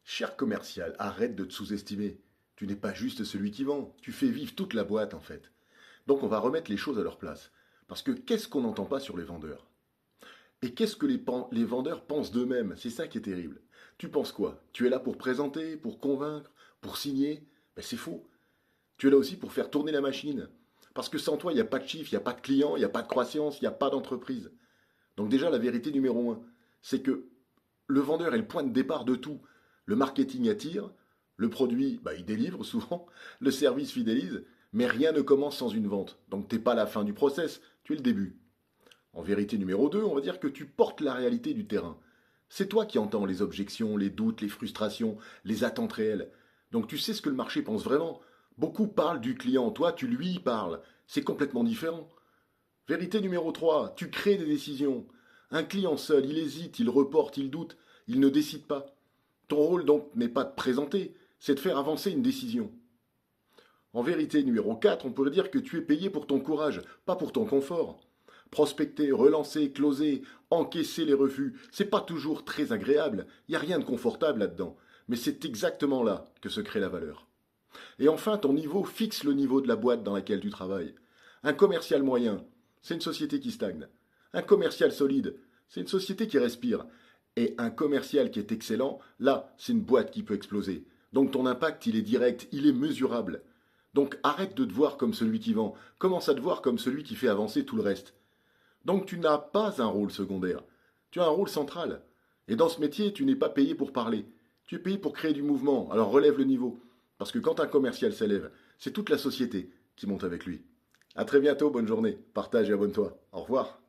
Cher commercial, arrête de te sous-estimer. Tu n'es pas juste celui qui vend, tu fais vivre toute la boîte en fait. Donc on va remettre les choses à leur place. Parce que qu'est-ce qu'on n'entend pas sur les vendeurs? Et qu'est-ce que les vendeurs pensent d'eux-mêmes? C'est ça qui est terrible. Tu penses quoi? Tu es là pour présenter, pour convaincre, pour signer? Ben c'est faux. Tu es là aussi pour faire tourner la machine. Parce que sans toi, il n'y a pas de chiffre, il n'y a pas de clients, il n'y a pas de croissance, il n'y a pas d'entreprise. Donc déjà, la vérité numéro un, c'est que le vendeur est le point de départ de tout. Le marketing attire, le produit, il délivre souvent, le service fidélise, mais rien ne commence sans une vente. Donc t'es pas la fin du process, tu es le début. En vérité numéro 2, on va dire que tu portes la réalité du terrain. C'est toi qui entends les objections, les doutes, les frustrations, les attentes réelles. Donc tu sais ce que le marché pense vraiment. Beaucoup parlent du client, toi tu lui parles. C'est complètement différent. Vérité numéro 3, tu crées des décisions. Un client seul, il hésite, il reporte, il doute, il ne décide pas. Ton rôle donc n'est pas de présenter, c'est de faire avancer une décision. En vérité numéro 4, on pourrait dire que tu es payé pour ton courage, pas pour ton confort. Prospecter, relancer, closer, encaisser les refus, c'est pas toujours très agréable, il n'y a rien de confortable là-dedans, mais c'est exactement là que se crée la valeur. Et enfin, ton niveau fixe le niveau de la boîte dans laquelle tu travailles. Un commercial moyen, c'est une société qui stagne. Un commercial solide, c'est une société qui respire. Et un commercial qui est excellent, là, c'est une boîte qui peut exploser. Donc ton impact, il est direct, il est mesurable. Donc arrête de te voir comme celui qui vend, commence à te voir comme celui qui fait avancer tout le reste. Donc tu n'as pas un rôle secondaire, tu as un rôle central. Et dans ce métier, tu n'es pas payé pour parler, tu es payé pour créer du mouvement, alors relève le niveau. Parce que quand un commercial s'élève, c'est toute la société qui monte avec lui. À très bientôt, bonne journée, partage et abonne-toi. Au revoir.